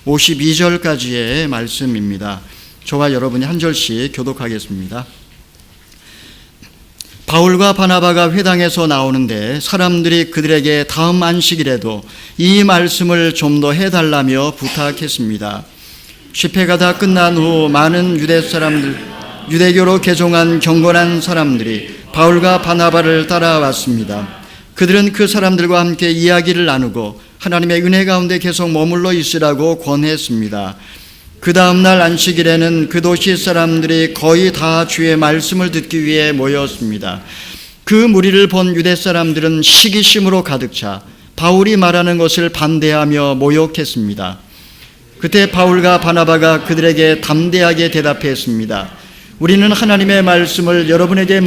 52절까지의 말씀입니다. 저와 여러분이 한 절씩 교독하겠습니다. 바울과 바나바가 회당에서 나오는데 사람들이 그들에게 다음 안식일에도 이 말씀을 좀 더 해달라며 부탁했습니다. 집회가 다 끝난 후 많은 유대교로 개종한 경건한 사람들이 바울과 바나바를 따라왔습니다. 그들은 그 사람들과 함께 이야기를 나누고 하나님의 은혜 가운데 계속 머물러 있으라고 권했습니다. 그 다음 날 안식일에는 그 도시 사람들이 거의 다 주의 말씀을 듣기 위해 모였습니다. 그 무리를 본 유대 사람들은 시기심으로 가득 차 바울이 말하는 것을 반대하며 모욕했습니다. 그때 바울과 바나바가 그들에게 담대하게 대답했습니다. 우리는 하나님의 말씀을 여러분에게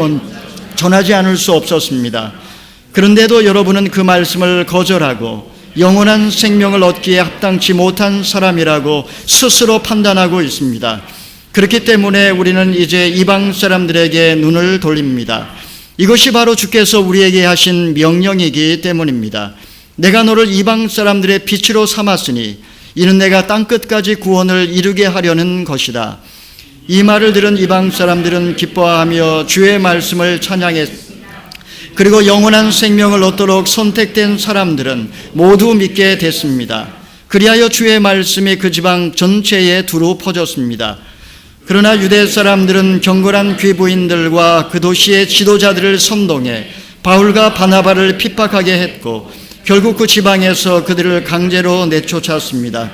전하지 않을 수 없었습니다. 그런데도 여러분은 그 말씀을 거절하고 영원한 생명을 얻기에 합당치 못한 사람이라고 스스로 판단하고 있습니다. 그렇기 때문에 우리는 이제 이방 사람들에게 눈을 돌립니다. 이것이 바로 주께서 우리에게 하신 명령이기 때문입니다. 내가 너를 이방 사람들의 빛으로 삼았으니 이는 내가 땅끝까지 구원을 이루게 하려는 것이다. 이 말을 들은 이방 사람들은 기뻐하며 주의 말씀을 찬양했습니다. 그리고 영원한 생명을 얻도록 선택된 사람들은 모두 믿게 됐습니다. 그리하여 주의 말씀이 그 지방 전체에 두루 퍼졌습니다. 그러나 유대 사람들은 경건한 귀부인들과 그 도시의 지도자들을 선동해 바울과 바나바를 핍박하게 했고 결국 그 지방에서 그들을 강제로 내쫓았습니다.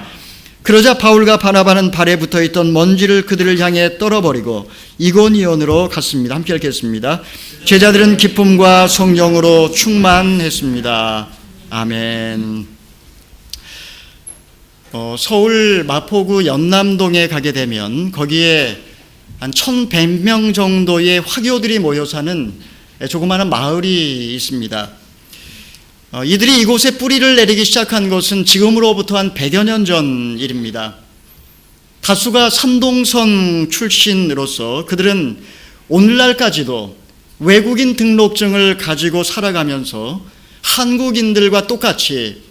그러자 바울과 바나바는 발에 붙어있던 먼지를 그들을 향해 떨어버리고 이고니온으로 갔습니다. 함께 읽겠습니다. 제자들은 기쁨과 성령으로 충만했습니다. 아멘. 서울 마포구 연남동에 가게 되면 거기에 한 1,100명 정도의 화교들이 모여 사는 조그마한 마을이 있습니다. 이들이 이곳에 뿌리를 내리기 시작한 것은 지금으로부터 한 100여 년 전 일입니다. 다수가 산동성 출신으로서 그들은 오늘날까지도 외국인 등록증을 가지고 살아가면서 한국인들과 똑같이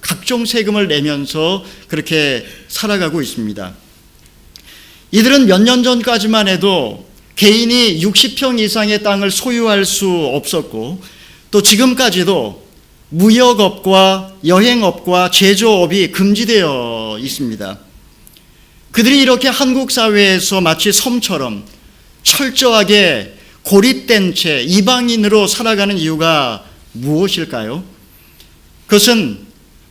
각종 세금을 내면서 그렇게 살아가고 있습니다. 이들은 몇 년 전까지만 해도 개인이 60평 이상의 땅을 소유할 수 없었고 또 지금까지도 무역업과 여행업과 제조업이 금지되어 있습니다. 그들이 이렇게 한국 사회에서 마치 섬처럼 철저하게 고립된 채 이방인으로 살아가는 이유가 무엇일까요? 그것은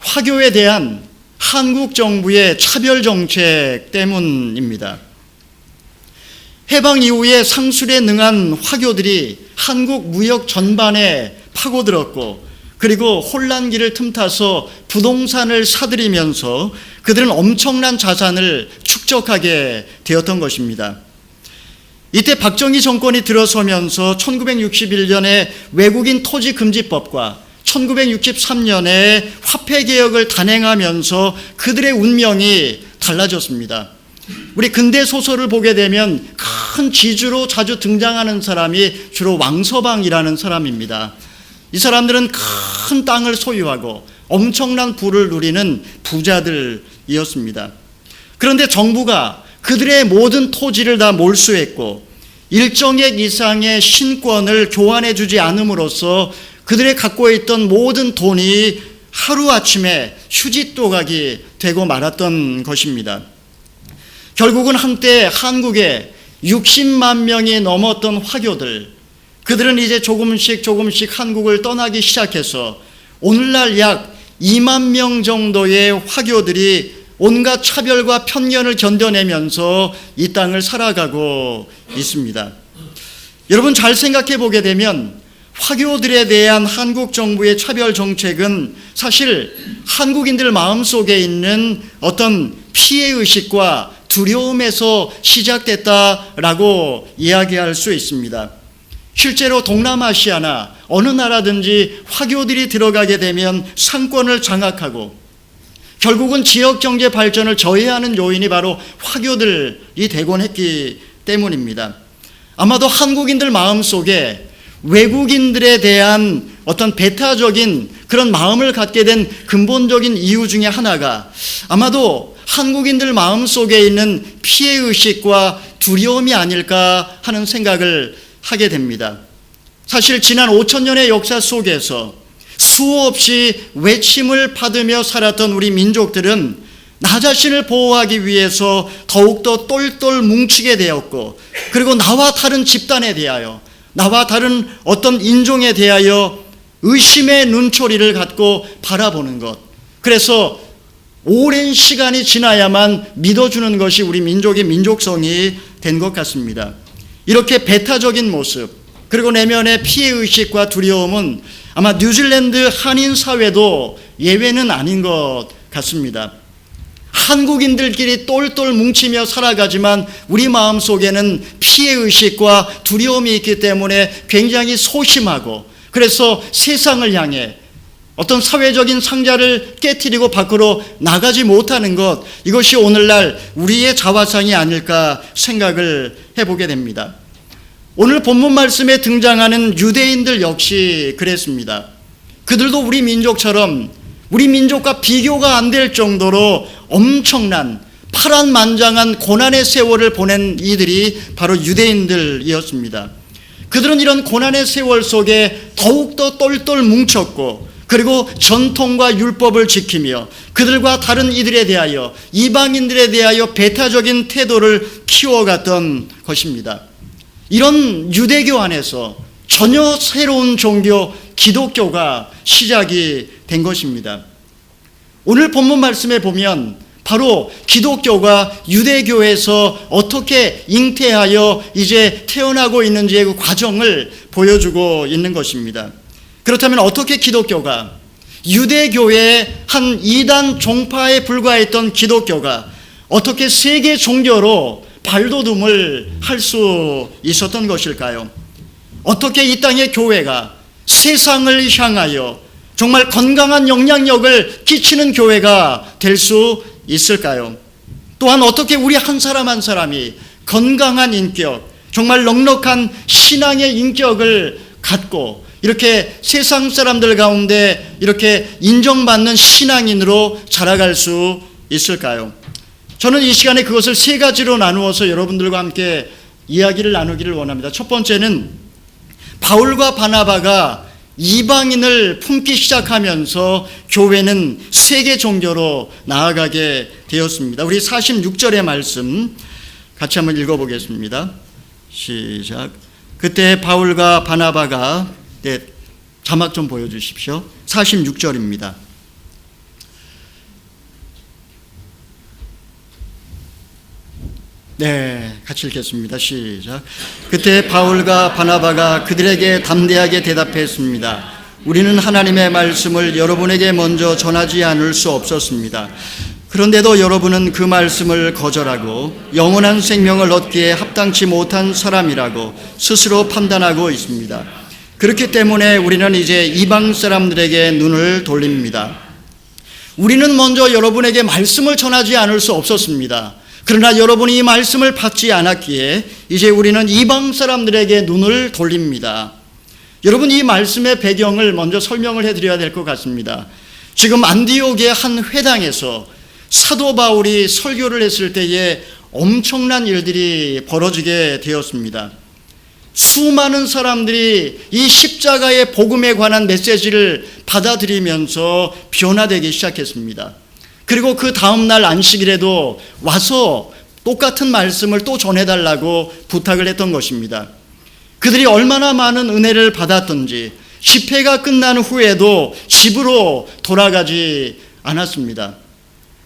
화교에 대한 한국 정부의 차별 정책 때문입니다. 해방 이후에 상술에 능한 화교들이 한국 무역 전반에 파고들었고 그리고 혼란기를 틈타서 부동산을 사들이면서 그들은 엄청난 자산을 축적하게 되었던 것입니다. 이때 박정희 정권이 들어서면서 1961년에 외국인 토지 금지법과 1963년에 화폐개혁을 단행하면서 그들의 운명이 달라졌습니다. 우리 근대 소설을 보게 되면 큰 지주로 자주 등장하는 사람이 주로 왕서방이라는 사람입니다. 이 사람들은 큰 땅을 소유하고 엄청난 부를 누리는 부자들이었습니다. 그런데 정부가 그들의 모든 토지를 다 몰수했고 일정액 이상의 신권을 교환해 주지 않음으로써 그들의 갖고 있던 모든 돈이 하루아침에 휴지조각이 되고 말았던 것입니다. 결국은 한때 한국에 60만 명이 넘었던 화교들, 그들은 이제 조금씩 한국을 떠나기 시작해서 오늘날 약 2만 명 정도의 화교들이 온갖 차별과 편견을 견뎌내면서 이 땅을 살아가고 있습니다. 여러분 잘 생각해 보게 되면 화교들에 대한 한국 정부의 차별 정책은 사실 한국인들 마음속에 있는 어떤 피해의식과 두려움에서 시작됐다라고 이야기할 수 있습니다. 실제로 동남아시아나 어느 나라든지 화교들이 들어가게 되면 상권을 장악하고 결국은 지역경제 발전을 저해하는 요인이 바로 화교들이 되곤 했기 때문입니다. 아마도 한국인들 마음속에 외국인들에 대한 어떤 배타적인 그런 마음을 갖게 된 근본적인 이유 중에 하나가 아마도 한국인들 마음속에 있는 피해의식과 두려움이 아닐까 하는 생각을 하게 됩니다. 사실 지난 5,000년의 역사 속에서 수없이 외침을 받으며 살았던 우리 민족들은 나 자신을 보호하기 위해서 더욱더 똘똘 뭉치게 되었고, 그리고 나와 다른 집단에 대하여, 나와 다른 어떤 인종에 대하여 의심의 눈초리를 갖고 바라보는 것, 그래서 오랜 시간이 지나야만 믿어주는 것이 우리 민족의 민족성이 된 것 같습니다. 이렇게 배타적인 모습, 그리고 내면의 피해의식과 두려움은 아마 뉴질랜드 한인 사회도 예외는 아닌 것 같습니다. 한국인들끼리 똘똘 뭉치며 살아가지만 우리 마음속에는 피해의식과 두려움이 있기 때문에 굉장히 소심하고, 그래서 세상을 향해 어떤 사회적인 상자를 깨트리고 밖으로 나가지 못하는 것, 이것이 오늘날 우리의 자화상이 아닐까 생각을 해보게 됩니다. 오늘 본문 말씀에 등장하는 유대인들 역시 그랬습니다. 그들도 우리 민족처럼 우리 민족과 비교가 안 될 정도로 엄청난 파란만장한 고난의 세월을 보낸 이들이 바로 유대인들이었습니다. 그들은 이런 고난의 세월 속에 더욱더 똘똘 뭉쳤고, 그리고 전통과 율법을 지키며 그들과 다른 이들에 대하여, 이방인들에 대하여 배타적인 태도를 키워갔던 것입니다. 이런 유대교 안에서 전혀 새로운 종교 기독교가 시작이 된 것입니다. 오늘 본문 말씀에 보면 바로 기독교가 유대교에서 어떻게 잉태하여 이제 태어나고 있는지의 그 과정을 보여주고 있는 것입니다. 그렇다면 어떻게 기독교가, 유대교의 한 이단 종파에 불과했던 기독교가 어떻게 세계 종교로 발돋움을 할 수 있었던 것일까요? 어떻게 이 땅의 교회가 세상을 향하여 정말 건강한 영향력을 끼치는 교회가 될 수 있을까요? 또한 어떻게 우리 한 사람 한 사람이 건강한 인격, 정말 넉넉한 신앙의 인격을 갖고 이렇게 세상 사람들 가운데 이렇게 인정받는 신앙인으로 자라갈 수 있을까요? 저는 이 시간에 그것을 세 가지로 나누어서 여러분들과 함께 이야기를 나누기를 원합니다. 첫 번째는 바울과 바나바가 이방인을 품기 시작하면서 교회는 세계 종교로 나아가게 되었습니다. 우리 46절의 말씀 같이 한번 읽어보겠습니다. 시작. 그때 바울과 바나바가, 네, 자막 좀 보여주십시오. 46절입니다. 네, 같이 읽겠습니다. 시작. 그때 바울과 바나바가 그들에게 담대하게 대답했습니다. 우리는 하나님의 말씀을 여러분에게 먼저 전하지 않을 수 없었습니다. 그런데도 여러분은 그 말씀을 거절하고 영원한 생명을 얻기에 합당치 못한 사람이라고 스스로 판단하고 있습니다. 그렇기 때문에 우리는 이제 이방 사람들에게 눈을 돌립니다. 우리는 먼저 여러분에게 말씀을 전하지 않을 수 없었습니다. 그러나 여러분이 이 말씀을 받지 않았기에 이제 우리는 이방 사람들에게 눈을 돌립니다. 여러분, 이 말씀의 배경을 먼저 설명을 해드려야 될 것 같습니다. 지금 안디옥의 한 회당에서 사도 바울이 설교를 했을 때에 엄청난 일들이 벌어지게 되었습니다. 수많은 사람들이 이 십자가의 복음에 관한 메시지를 받아들이면서 변화되기 시작했습니다. 그리고 그 다음날 안식일에도 와서 똑같은 말씀을 또 전해달라고 부탁을 했던 것입니다. 그들이 얼마나 많은 은혜를 받았던지 집회가 끝난 후에도 집으로 돌아가지 않았습니다.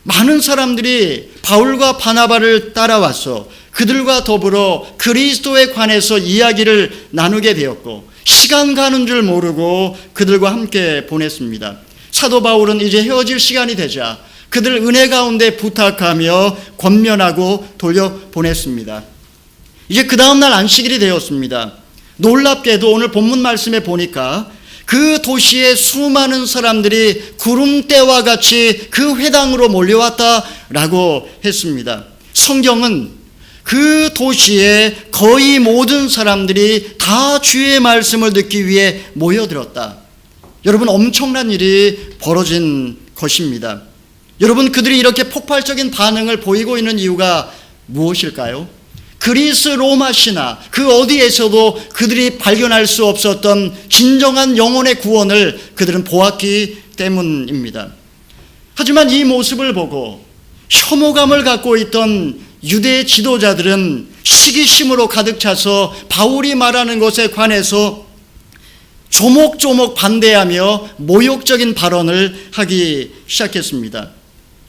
많은 사람들이 바울과 바나바를 따라와서 그들과 더불어 그리스도에 관해서 이야기를 나누게 되었고, 시간 가는 줄 모르고 그들과 함께 보냈습니다. 사도 바울은 이제 헤어질 시간이 되자 그들 은혜 가운데 부탁하며 권면하고 돌려보냈습니다. 이제 그 다음날 안식일이 되었습니다. 놀랍게도 오늘 본문 말씀에 보니까 그 도시에 수많은 사람들이 구름대와 같이 그 회당으로 몰려왔다라고 했습니다. 성경은 그 도시에 거의 모든 사람들이 다 주의 말씀을 듣기 위해 모여들었다. 여러분, 엄청난 일이 벌어진 것입니다. 여러분, 그들이 이렇게 폭발적인 반응을 보이고 있는 이유가 무엇일까요? 그리스 로마 신화 그 어디에서도 그들이 발견할 수 없었던 진정한 영혼의 구원을 그들은 보았기 때문입니다. 하지만 이 모습을 보고 혐오감을 갖고 있던 유대 지도자들은 시기심으로 가득 차서 바울이 말하는 것에 관해서 조목조목 반대하며 모욕적인 발언을 하기 시작했습니다.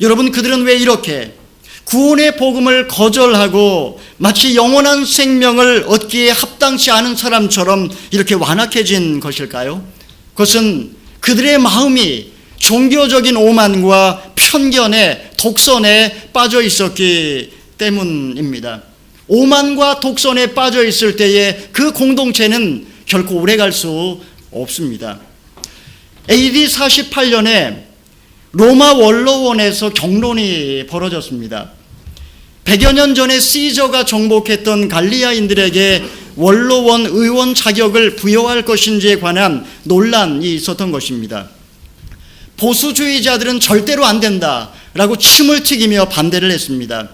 여러분, 그들은 왜 이렇게 구원의 복음을 거절하고 마치 영원한 생명을 얻기에 합당치 않은 사람처럼 이렇게 완악해진 것일까요? 그것은 그들의 마음이 종교적인 오만과 편견에 독선에 빠져 있었기 때문입니다. 오만과 독선에 빠져 있을 때에 그 공동체는 결코 오래갈 수 없습니다. AD 48년에 로마 원로원에서 경론이 벌어졌습니다. 100여 년 전에 시저가 정복했던 갈리아인들에게 원로원 의원 자격을 부여할 것인지에 관한 논란이 있었던 것입니다. 보수주의자들은 절대로 안 된다라고 침을 튀기며 반대를 했습니다.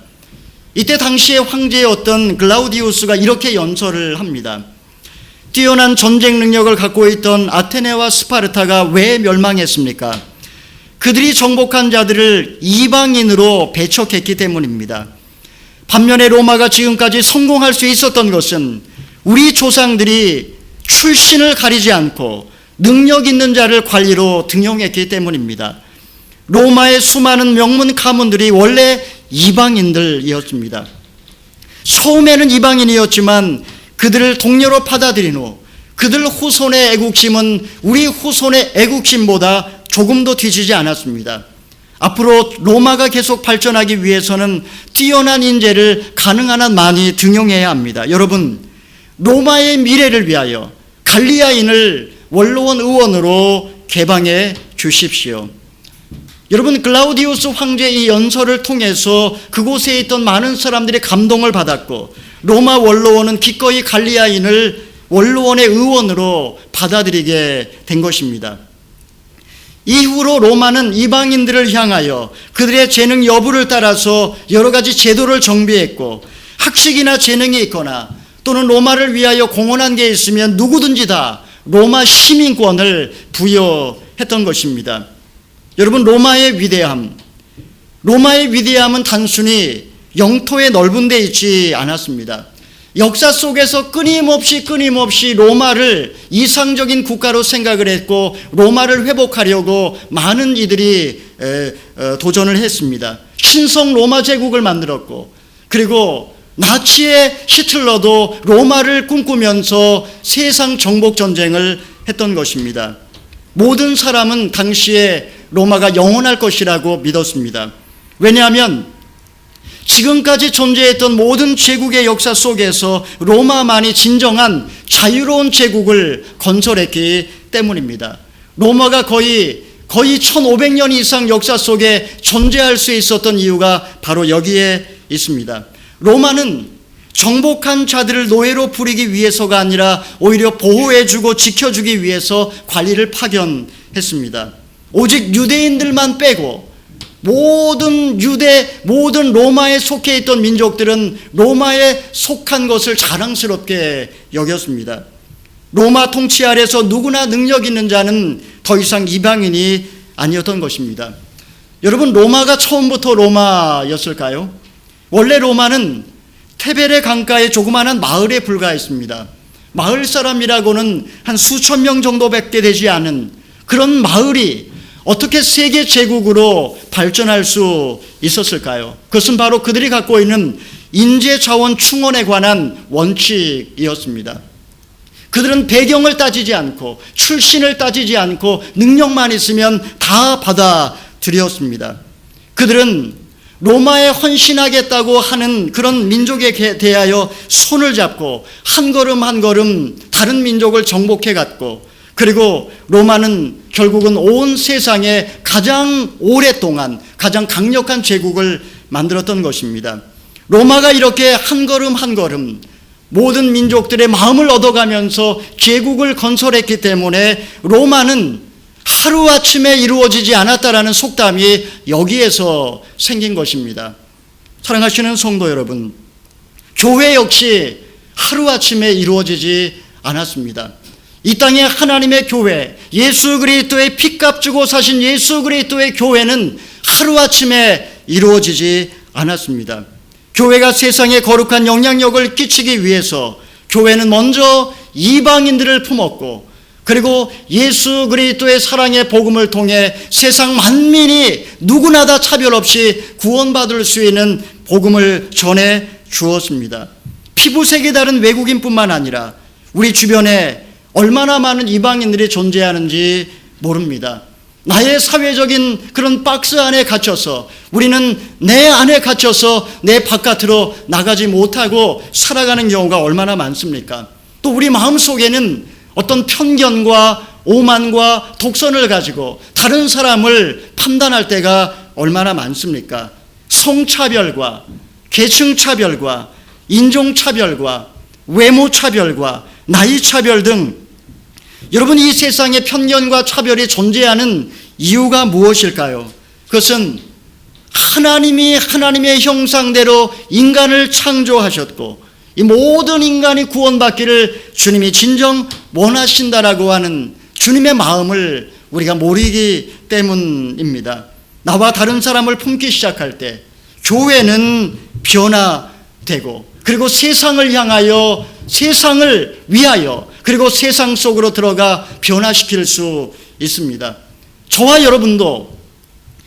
이때 당시의 황제였던 글라우디우스가 이렇게 연설을 합니다. 뛰어난 전쟁 능력을 갖고 있던 아테네와 스파르타가 왜 멸망했습니까? 그들이 정복한 자들을 이방인으로 배척했기 때문입니다. 반면에 로마가 지금까지 성공할 수 있었던 것은 우리 조상들이 출신을 가리지 않고 능력 있는 자를 관리로 등용했기 때문입니다. 로마의 수많은 명문 가문들이 원래 이방인들이었습니다. 처음에는 이방인이었지만 그들을 동료로 받아들인 후 그들 후손의 애국심은 우리 후손의 애국심보다 조금도 뒤지지 않았습니다. 앞으로 로마가 계속 발전하기 위해서는 뛰어난 인재를 가능한 한 많이 등용해야 합니다. 여러분, 로마의 미래를 위하여 갈리아인을 원로원 의원으로 개방해 주십시오. 여러분, 글라우디우스 황제의 이 연설을 통해서 그곳에 있던 많은 사람들이 감동을 받았고 로마 원로원은 기꺼이 갈리아인을 원로원의 의원으로 받아들이게 된 것입니다. 이후로 로마는 이방인들을 향하여 그들의 재능 여부를 따라서 여러 가지 제도를 정비했고 학식이나 재능이 있거나 또는 로마를 위하여 공헌한 게 있으면 누구든지 다 로마 시민권을 부여했던 것입니다. 여러분, 로마의 위대함은 단순히 영토의 넓은 데 있지 않았습니다. 역사 속에서 끊임없이 로마를 이상적인 국가로 생각을 했고 로마를 회복하려고 많은 이들이 도전을 했습니다. 신성 로마 제국을 만들었고 그리고 나치의 히틀러도 로마를 꿈꾸면서 세상 정복 전쟁을 했던 것입니다. 모든 사람은 당시에 로마가 영원할 것이라고 믿었습니다. 왜냐하면 지금까지 존재했던 모든 제국의 역사 속에서 로마만이 진정한 자유로운 제국을 건설했기 때문입니다. 로마가 거의 1500년 이상 역사 속에 존재할 수 있었던 이유가 바로 여기에 있습니다. 로마는 정복한 자들을 노예로 부리기 위해서가 아니라 오히려 보호해주고 지켜주기 위해서 관리를 파견했습니다. 오직 유대인들만 빼고 모든 로마에 속해 있던 민족들은 로마에 속한 것을 자랑스럽게 여겼습니다. 로마 통치 아래서 누구나 능력 있는 자는 더 이상 이방인이 아니었던 것입니다. 여러분, 로마가 처음부터 로마였을까요? 원래 로마는 테베레 강가의 조그마한 마을에 불과했습니다. 마을 사람이라고는 한 수천 명 정도밖에 되지 않은 그런 마을이 어떻게 세계 제국으로 발전할 수 있었을까요? 그것은 바로 그들이 갖고 있는 인재 자원 충원에 관한 원칙이었습니다. 그들은 배경을 따지지 않고 출신을 따지지 않고 능력만 있으면 다 받아들였습니다. 그들은 로마에 헌신하겠다고 하는 그런 민족에 대하여 손을 잡고 한 걸음 한 걸음 다른 민족을 정복해 갔고 그리고 로마는 결국은 온 세상에 가장 오랫동안 가장 강력한 제국을 만들었던 것입니다. 로마가 이렇게 한 걸음 한 걸음 모든 민족들의 마음을 얻어가면서 제국을 건설했기 때문에 로마는 하루아침에 이루어지지 않았다라는 속담이 여기에서 생긴 것입니다. 사랑하시는 성도 여러분, 교회 역시 하루아침에 이루어지지 않았습니다. 이 땅에 하나님의 교회, 예수 그리스도의 피값 주고 사신 예수 그리스도의 교회는 하루아침에 이루어지지 않았습니다. 교회가 세상에 거룩한 영향력을 끼치기 위해서 교회는 먼저 이방인들을 품었고, 그리고 예수 그리스도의 사랑의 복음을 통해 세상 만민이 누구나 다 차별 없이 구원받을 수 있는 복음을 전해 주었습니다. 피부색이 다른 외국인뿐만 아니라 우리 주변에 얼마나 많은 이방인들이 존재하는지 모릅니다. 나의 사회적인 그런 박스 안에 갇혀서, 우리는 내 안에 갇혀서 내 바깥으로 나가지 못하고 살아가는 경우가 얼마나 많습니까? 또 우리 마음속에는 어떤 편견과 오만과 독선을 가지고 다른 사람을 판단할 때가 얼마나 많습니까? 성차별과 계층차별과 인종차별과 외모차별과 나이차별 등, 여러분, 이 세상에 편견과 차별이 존재하는 이유가 무엇일까요? 그것은 하나님이 하나님의 형상대로 인간을 창조하셨고, 이 모든 인간이 구원받기를 주님이 진정 원하신다라고 하는 주님의 마음을 우리가 모르기 때문입니다. 나와 다른 사람을 품기 시작할 때 교회는 변화되고, 그리고 세상을 향하여, 세상을 위하여, 그리고 세상 속으로 들어가 변화시킬 수 있습니다. 저와 여러분도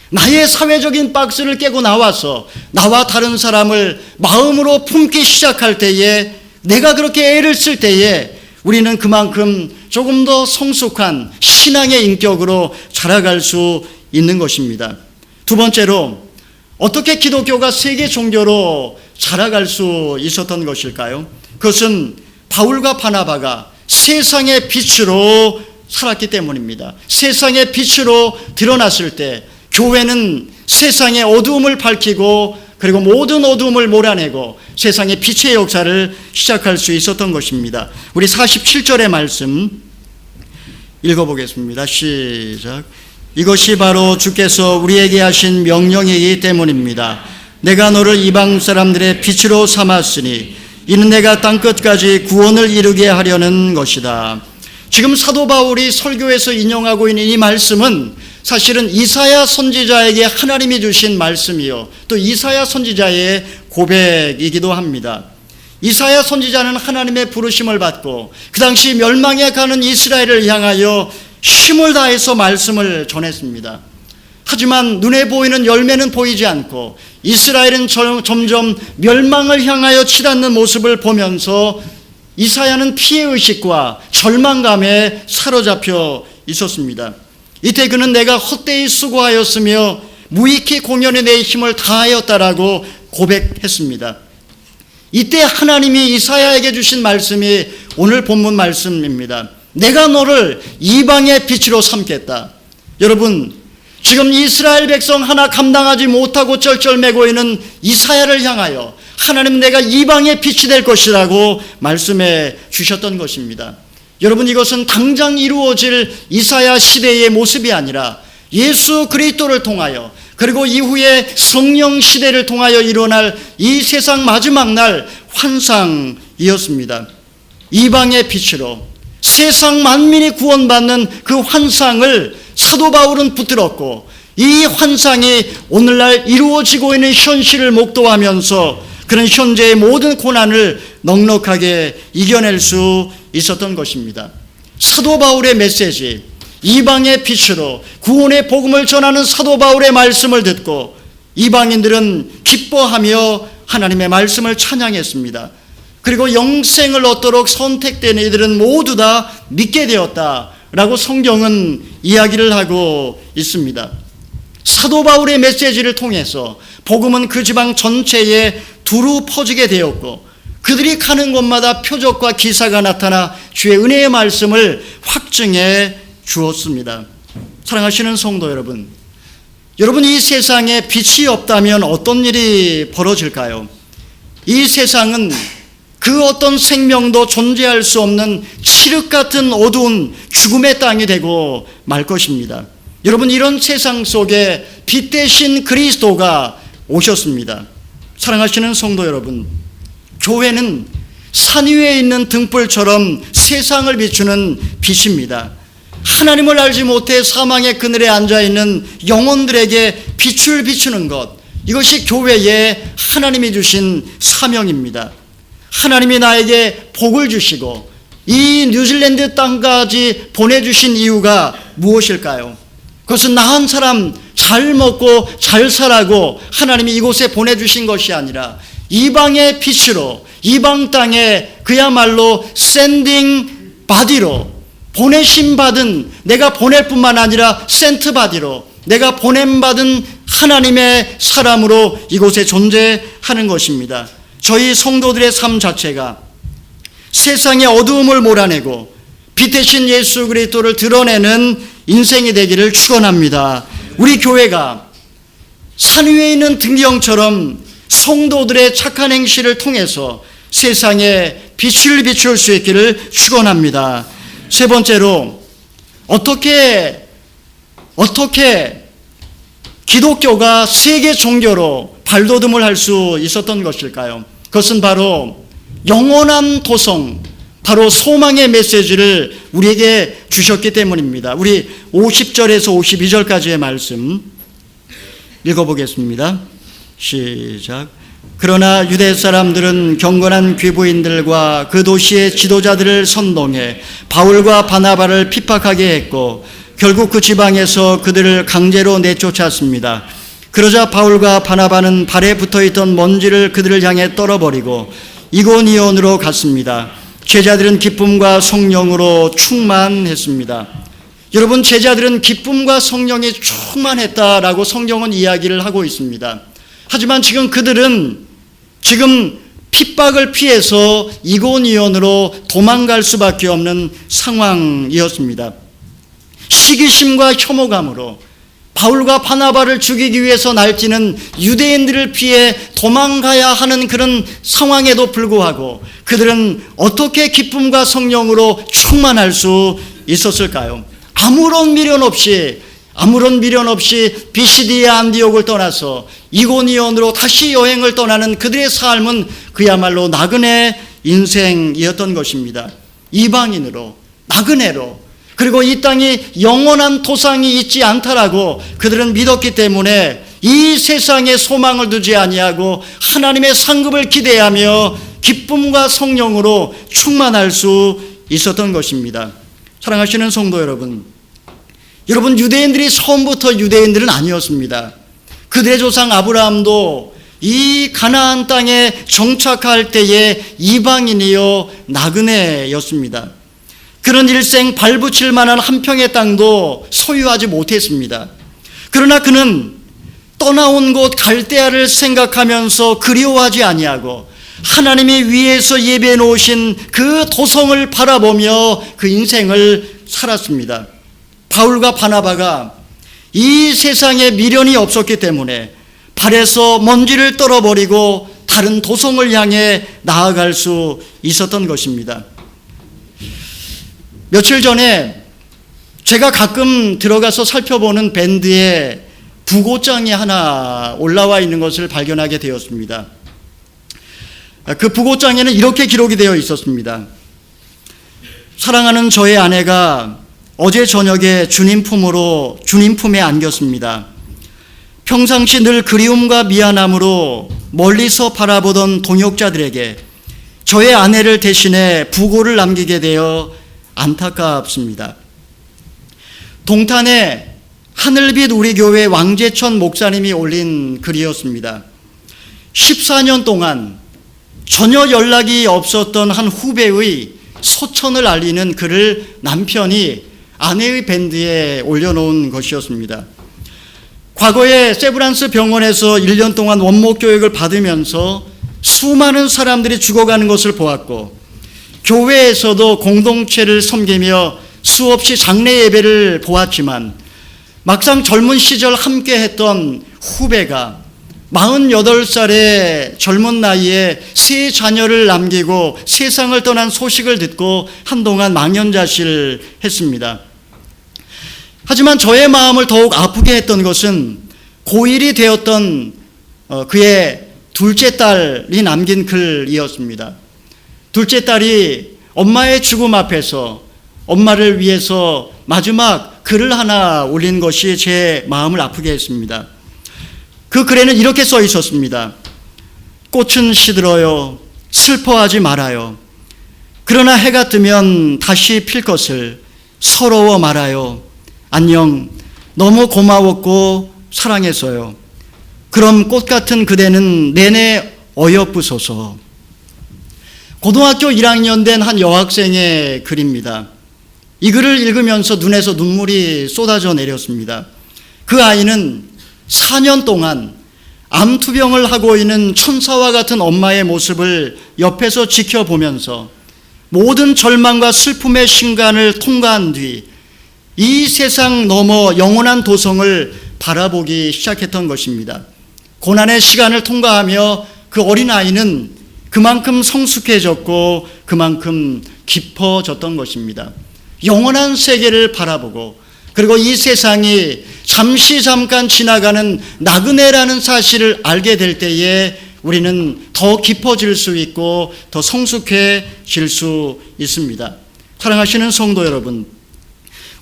나의 사회적인 박스를 깨고 나와서 나와 다른 사람을 마음으로 품기 시작할 때에, 내가 그렇게 애를 쓸 때에 우리는 그만큼 조금 더 성숙한 신앙의 인격으로 자라갈 수 있는 것입니다. 두 번째로, 어떻게 기독교가 세계 종교로 자라갈 수 있었던 것일까요? 그것은 바울과 바나바가 세상의 빛으로 살았기 때문입니다. 세상의 빛으로 드러났을 때 교회는 세상의 어두움을 밝히고, 그리고 모든 어두움을 몰아내고 세상의 빛의 역사를 시작할 수 있었던 것입니다. 우리 47절의 말씀 읽어보겠습니다. 시작. 이것이 바로 주께서 우리에게 하신 명령이기 때문입니다. 내가 너를 이방 사람들의 빛으로 삼았으니 이는 내가 땅끝까지 구원을 이루게 하려는 것이다. 지금 사도 바울이 설교에서 인용하고 있는 이 말씀은 사실은 이사야 선지자에게 하나님이 주신 말씀이요, 또 이사야 선지자의 고백이기도 합니다. 이사야 선지자는 하나님의 부르심을 받고 그 당시 멸망에 가는 이스라엘을 향하여 힘을 다해서 말씀을 전했습니다. 하지만 눈에 보이는 열매는 보이지 않고 이스라엘은 점점 멸망을 향하여 치닫는 모습을 보면서 이사야는 피해의식과 절망감에 사로잡혀 있었습니다. 이때 그는 내가 헛되이 수고하였으며 무익히 공연에 내 힘을 다하였다라고 고백했습니다. 이때 하나님이 이사야에게 주신 말씀이 오늘 본문 말씀입니다. 내가 너를 이방의 빛으로 삼겠다. 여러분, 지금 이스라엘 백성 하나 감당하지 못하고 쩔쩔매고 있는 이사야를 향하여 하나님, 내가 이방의 빛이 될 것이라고 말씀해 주셨던 것입니다. 여러분, 이것은 당장 이루어질 이사야 시대의 모습이 아니라 예수 그리스도를 통하여, 그리고 이후에 성령 시대를 통하여 일어날 이 세상 마지막 날 환상이었습니다. 이방의 빛으로 세상 만민이 구원받는 그 환상을 사도 바울은 붙들었고, 이 환상이 오늘날 이루어지고 있는 현실을 목도하면서 그런 현재의 모든 고난을 넉넉하게 이겨낼 수 있었던 것입니다. 사도 바울의 메시지, 이방의 빛으로 구원의 복음을 전하는 사도 바울의 말씀을 듣고 이방인들은 기뻐하며 하나님의 말씀을 찬양했습니다. 그리고 영생을 얻도록 선택된 이들은 모두 다 믿게 되었다라고 성경은 이야기를 하고 있습니다. 사도 바울의 메시지를 통해서 복음은 그 지방 전체에 두루 퍼지게 되었고, 그들이 가는 곳마다 표적과 기사가 나타나 주의 은혜의 말씀을 확증해 주었습니다. 사랑하시는 성도 여러분, 여러분, 이 세상에 빛이 없다면 어떤 일이 벌어질까요? 이 세상은 그 어떤 생명도 존재할 수 없는 칠흑 같은 어두운 죽음의 땅이 되고 말 것입니다. 여러분, 이런 세상 속에 빛 대신 그리스도가 오셨습니다. 사랑하시는 성도 여러분, 교회는 산 위에 있는 등불처럼 세상을 비추는 빛입니다. 하나님을 알지 못해 사망의 그늘에 앉아있는 영혼들에게 빛을 비추는 것, 이것이 교회에 하나님이 주신 사명입니다. 하나님이 나에게 복을 주시고 이 뉴질랜드 땅까지 보내주신 이유가 무엇일까요? 그것은 나 한 사람 잘 먹고 잘 살라고 하나님이 이곳에 보내주신 것이 아니라 이방의 빛으로, 이방 땅에 그야말로 샌딩 바디로, 보내심 받은, 내가 보낼 뿐만 아니라 센트 바디로, 내가 보냄받은 하나님의 사람으로 이곳에 존재하는 것입니다. 저희 성도들의 삶 자체가 세상의 어두움을 몰아내고 빛 대신 예수 그리스도를 드러내는 인생이 되기를 축원합니다. 우리 교회가 산 위에 있는 등경처럼 성도들의 착한 행실을 통해서 세상에 빛을 비출 수 있기를 축원합니다. 세 번째로, 어떻게 기독교가 세계 종교로 발돋움을 할 수 있었던 것일까요? 그것은 바로 영원한 도성, 바로 소망의 메시지를 우리에게 주셨기 때문입니다. 우리 50절에서 52절까지의 말씀 읽어보겠습니다. 시작. 그러나 유대 사람들은 경건한 귀부인들과 그 도시의 지도자들을 선동해 바울과 바나바를 핍박하게 했고 결국 그 지방에서 그들을 강제로 내쫓았습니다. 그러자 바울과 바나바는 발에 붙어있던 먼지를 그들을 향해 떨어버리고 이고니온으로 갔습니다. 제자들은 기쁨과 성령으로 충만했습니다. 여러분, 제자들은 기쁨과 성령이 충만했다라고 성경은 이야기를 하고 있습니다. 하지만 지금 그들은 핍박을 피해서 이고니온으로 도망갈 수밖에 없는 상황이었습니다. 시기심과 혐오감으로 바울과 바나바를 죽이기 위해서 날뛰는 유대인들을 피해 도망가야 하는 그런 상황에도 불구하고 그들은 어떻게 기쁨과 성령으로 충만할 수 있었을까요? 아무런 미련 없이 비시디아 안디옥을 떠나서 이고니온으로 다시 여행을 떠나는 그들의 삶은 그야말로 나그네 인생이었던 것입니다. 이방인으로, 나그네로, 그리고 이 땅이 영원한 토상이 있지 않다라고 그들은 믿었기 때문에 이 세상에 소망을 두지 아니하고 하나님의 상급을 기대하며 기쁨과 성령으로 충만할 수 있었던 것입니다. 사랑하시는 성도 여러분, 유대인들이 처음부터 유대인들은 아니었습니다. 그들의 조상 아브라함도 이 가나안 땅에 정착할 때에 이방인이요 나그네였습니다. 그런 일생 발붙일 만한 한 평의 땅도 소유하지 못했습니다. 그러나 그는 떠나온 곳 갈대아를 생각하면서 그리워하지 아니하고 하나님이 위에서 예배해 놓으신 그 도성을 바라보며 그 인생을 살았습니다. 바울과 바나바가 이 세상에 미련이 없었기 때문에 발에서 먼지를 떨어버리고 다른 도성을 향해 나아갈 수 있었던 것입니다. 며칠 전에 제가 가끔 들어가서 살펴보는 밴드의 부고장이 하나 올라와 있는 것을 발견하게 되었습니다. 그 부고장에는 이렇게 기록이 되어 있었습니다. 사랑하는 저의 아내가 어제 저녁에 주님 품에 안겼습니다. 평상시 늘 그리움과 미안함으로 멀리서 바라보던 동역자들에게 저의 아내를 대신해 부고를 남기게 되어 안타깝습니다. 동탄에 하늘빛 우리 교회 왕재천 목사님이 올린 글이었습니다. 14년 동안 전혀 연락이 없었던 한 후배의 소천을 알리는 글을 남편이 아내의 밴드에 올려놓은 것이었습니다. 과거에 세브란스 병원에서 1년 동안 원목 교육을 받으면서 수많은 사람들이 죽어가는 것을 보았고 교회에서도 공동체를 섬기며 수없이 장례 예배를 보았지만 막상 젊은 시절 함께 했던 후배가 48살의 젊은 나이에 세 자녀를 남기고 세상을 떠난 소식을 듣고 한동안 망연자실했습니다. 하지만 저의 마음을 더욱 아프게 했던 것은 고1이 되었던 그의 둘째 딸이 남긴 글이었습니다. 둘째 딸이 엄마의 죽음 앞에서 엄마를 위해서 마지막 글을 하나 올린 것이 제 마음을 아프게 했습니다. 그 글에는 이렇게 써 있었습니다. 꽃은 시들어요. 슬퍼하지 말아요. 그러나 해가 뜨면 다시 필 것을 서러워 말아요. 안녕. 너무 고마웠고 사랑했어요. 그럼 꽃 같은 그대는 내내 어여쁘소서. 고등학교 1학년 된 한 여학생의 글입니다. 이 글을 읽으면서 눈에서 눈물이 쏟아져 내렸습니다. 그 아이는 4년 동안 암투병을 하고 있는 천사와 같은 엄마의 모습을 옆에서 지켜보면서 모든 절망과 슬픔의 순간을 통과한 뒤 이 세상 넘어 영원한 도성을 바라보기 시작했던 것입니다. 고난의 시간을 통과하며 그 어린아이는 그만큼 성숙해졌고 그만큼 깊어졌던 것입니다. 영원한 세계를 바라보고 그리고 이 세상이 잠깐 지나가는 나그네라는 사실을 알게 될 때에 우리는 더 깊어질 수 있고 더 성숙해질 수 있습니다. 사랑하시는 성도 여러분,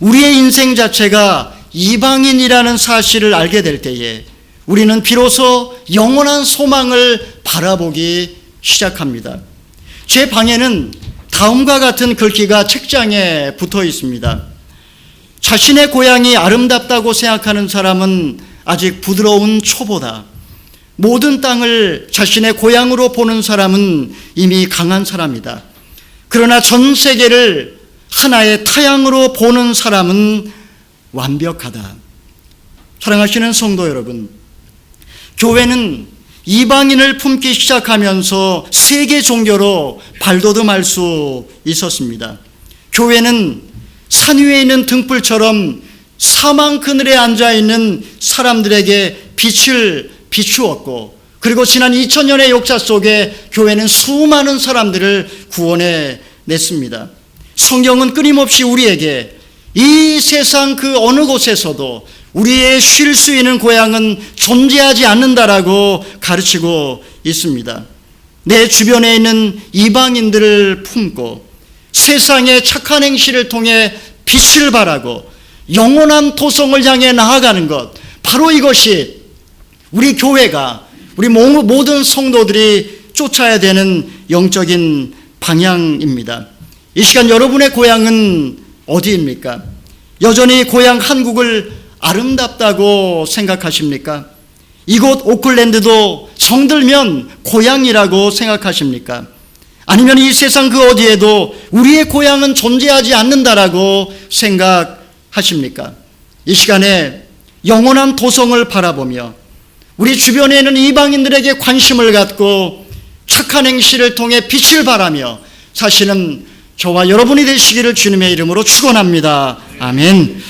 우리의 인생 자체가 이방인이라는 사실을 알게 될 때에 우리는 비로소 영원한 소망을 바라보기 시작합니다. 제 방에는 다음과 같은 글귀가 책장에 붙어 있습니다. 자신의 고향이 아름답다고 생각하는 사람은 아직 부드러운 초보다. 모든 땅을 자신의 고향으로 보는 사람은 이미 강한 사람이다. 그러나 전 세계를 하나의 타향으로 보는 사람은 완벽하다. 사랑하시는 성도 여러분, 교회는 이방인을 품기 시작하면서 세계 종교로 발돋움할 수 있었습니다. 교회는 산 위에 있는 등불처럼 사망 그늘에 앉아있는 사람들에게 빛을 비추었고, 그리고 지난 2000년의 역사 속에 교회는 수많은 사람들을 구원해 냈습니다. 성경은 끊임없이 우리에게 이 세상 그 어느 곳에서도 우리의 쉴 수 있는 고향은 존재하지 않는다라고 가르치고 있습니다. 내 주변에 있는 이방인들을 품고 세상의 착한 행실을 통해 빛을 발하고 영원한 도성을 향해 나아가는 것, 바로 이것이 우리 교회가, 우리 모든 성도들이 쫓아야 되는 영적인 방향입니다. 이 시간 여러분의 고향은 어디입니까? 여전히 고향 한국을 아름답다고 생각하십니까? 이곳 오클랜드도 정들면 고향이라고 생각하십니까? 아니면 이 세상 그 어디에도 우리의 고향은 존재하지 않는다라고 생각하십니까? 이 시간에 영원한 도성을 바라보며 우리 주변에 있는 이방인들에게 관심을 갖고 착한 행실을 통해 빛을 발하며 사시는 저와 여러분이 되시기를 주님의 이름으로 축원합니다. 아멘.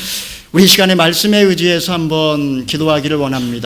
우리 이 시간에 말씀에 의지해서 한번 기도하기를 원합니다.